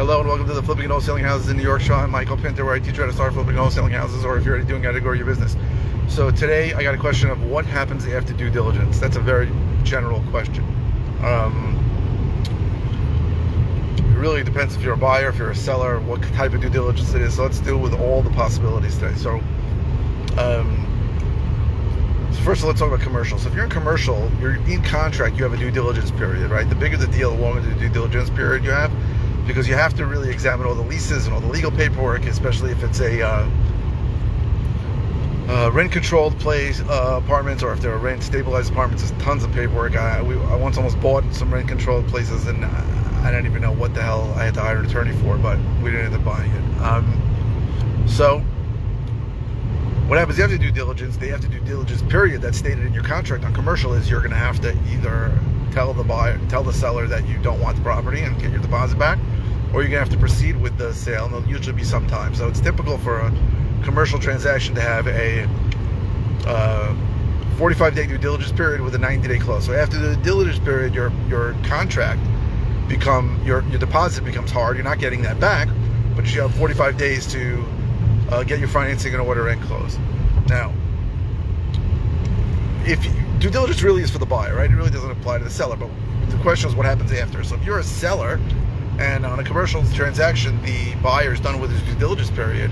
Hello and welcome to the Flipping and Wholesaling Houses in New York show. I'm Michael Pinter, where I teach you how to start flipping and wholesaling houses, or if you're already doing it, how to grow your business. So today I got a question of what happens after due diligence. That's a very general question. It really depends if you're a buyer, if you're a seller, what type of due diligence it is. So let's deal with all the possibilities today. So first of all, let's talk about commercial. So if you're in commercial, you're in contract, you have a due diligence period, right? The bigger the deal, the longer the due diligence period you have, because you have to really examine all the leases and all the legal paperwork, especially if it's a rent-controlled place, apartments, or if they're rent-stabilized apartments. There's tons of paperwork. I once almost bought some rent-controlled places, and I don't even know what the hell I had to hire an attorney for, but we didn't end up buying it. So what happens after due diligence? They have to due diligence period that's stated in your contract on commercial is you're going to have to either tell the seller that you don't want the property and get your deposit back, or you're going to have to proceed with the sale, and there'll usually be some time. So it's typical for a commercial transaction to have a 45-day due diligence period with a 90-day close. So after the due diligence period, your contract your deposit becomes hard. You're not getting that back, but you have 45 days to get your financing in order and close. Now, due diligence really is for the buyer, right? It really doesn't apply to the seller, but the question is what happens after. So if you're a seller and on a commercial transaction, the buyer is done with his due diligence period,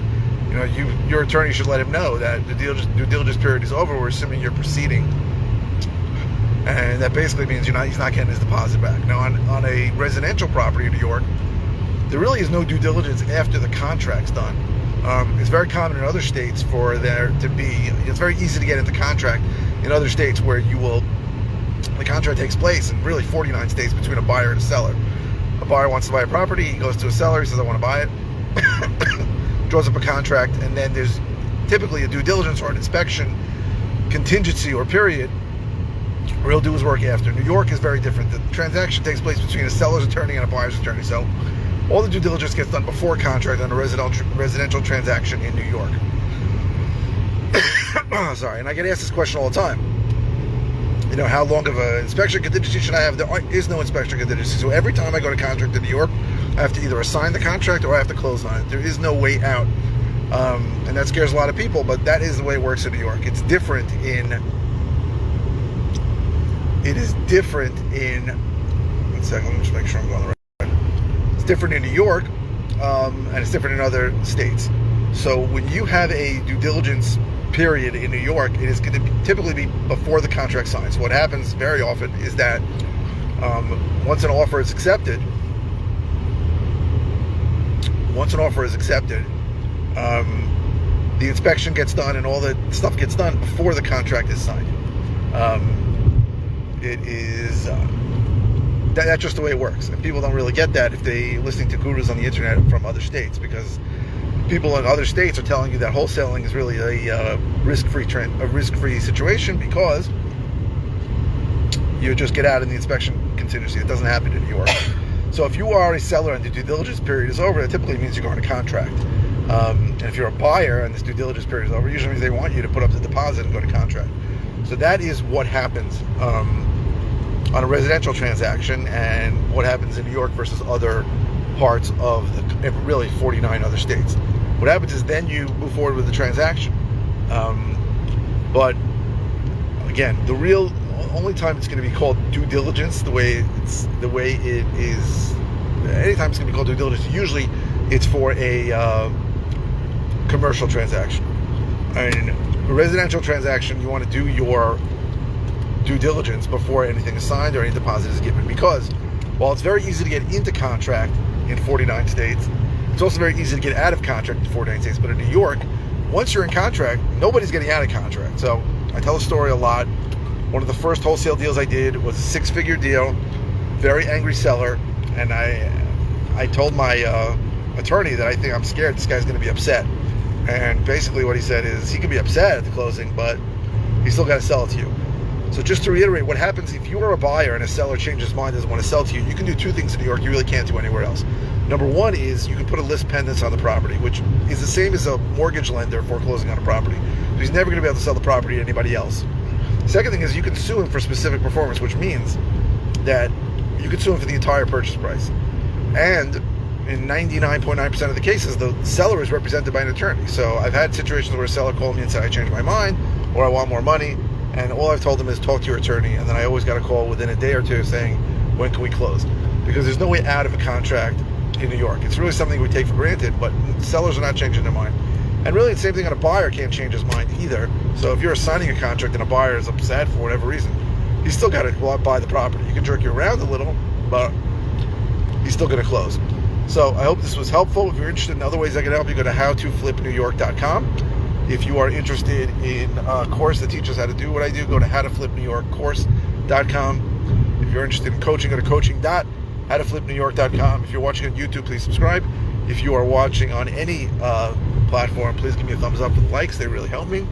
your attorney should let him know that the due diligence period is over. We're assuming you're proceeding, and that basically means he's not getting his deposit back. Now, on a residential property in New York, there really is no due diligence after the contract's done. It's very common in other states for there to be. It's very easy to get into contract in other states where the contract takes place in really 49 states between a buyer and a seller. A buyer wants to buy a property, he goes to a seller, he says, I want to buy it, draws up a contract, and then there's typically a due diligence or an inspection contingency or period where he'll do his work after. New York is very different. The transaction takes place between a seller's attorney and a buyer's attorney. So all the due diligence gets done before contract on a residential transaction in New York. Sorry, and I get asked this question all the time. How long of an inspection contingency should I have? There is no inspection contingency. So every time I go to contract in New York, I have to either assign the contract or I have to close on it. There is no way out. And that scares a lot of people, but that is the way it works in New York. It's different in... One second, let me just make sure I'm going the right way. It's different in New York, and it's different in other states. So when you have a due diligence period in New York, it is going to typically be before the contract signs. So what happens very often is that once an offer is accepted, the inspection gets done and all the stuff gets done before the contract is signed. That's just the way it works, and people don't really get that if they listening to gurus on the internet from other states, because people in other states are telling you that wholesaling is really a risk-free situation because you just get out in the inspection contingency. It doesn't happen in New York. So if you are a seller and the due diligence period is over, that typically means you're going to contract. And if you're a buyer and this due diligence period is over, usually means they want you to put up the deposit and go to contract. So that is what happens on a residential transaction, and what happens in New York versus other parts of really 49 other states. What happens is then you move forward with the transaction. But again, the real only time it's going to be called due diligence, the way it is, anytime it's going to be called due diligence, usually it's for a commercial transaction. In a residential transaction, you want to do your due diligence before anything is signed or any deposit is given, because while it's very easy to get into contract in 49 states, it's also very easy to get out of contract in 49 states. But in New York, once you're in contract, nobody's getting out of contract. So I tell the story a lot. One of the first wholesale deals I did was a 6-figure deal, very angry seller, and I told my attorney that I think I'm scared this guy's going to be upset. And basically what he said is he could be upset at the closing, but he's still got to sell it to you. So just to reiterate, what happens if you are a buyer and a seller changes his mind, doesn't want to sell to you, you can do two things in New York you really can't do anywhere else. Number one is you can put a list pendants on the property, which is the same as a mortgage lender foreclosing on a property. So he's never going to be able to sell the property to anybody else. Second thing is you can sue him for specific performance, which means that you could sue him for the entire purchase price. And in 99.9% of the cases, the seller is represented by an attorney. So I've had situations where a seller called me and said, I changed my mind, or I want more money, and all I've told them is talk to your attorney, and then I always got a call within a day or two saying, when can we close? Because there's no way out of a contract in New York. It's really something we take for granted, but sellers are not changing their mind. And really, the same thing on a buyer can't change his mind either. So if you're signing a contract and a buyer is upset for whatever reason, he's still got to go out and buy the property. You can jerk you around a little, but he's still going to close. So I hope this was helpful. If you're interested in other ways I can help you, go to howtoflipnewyork.com. If you are interested in a course that teaches how to do what I do, go to howtoflipnewyorkcourse.com. If you're interested in coaching, go to coaching.howtoflipnewyork.com. If you're watching on YouTube, please subscribe. If you are watching on any platform, please give me a thumbs up and likes. They really help me.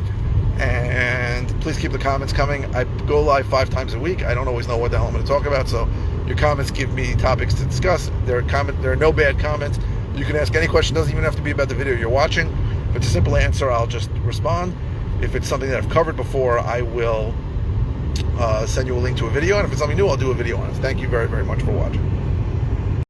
And please keep the comments coming. I go live 5 times a week. I don't always know what the hell I'm going to talk about, so your comments give me topics to discuss. There are no bad comments. You can ask any question. It doesn't even have to be about the video you're watching. If it's a simple answer, I'll just respond. If it's something that I've covered before, I will send you a link to a video. And if it's something new, I'll do a video on it. Thank you very, very much for watching.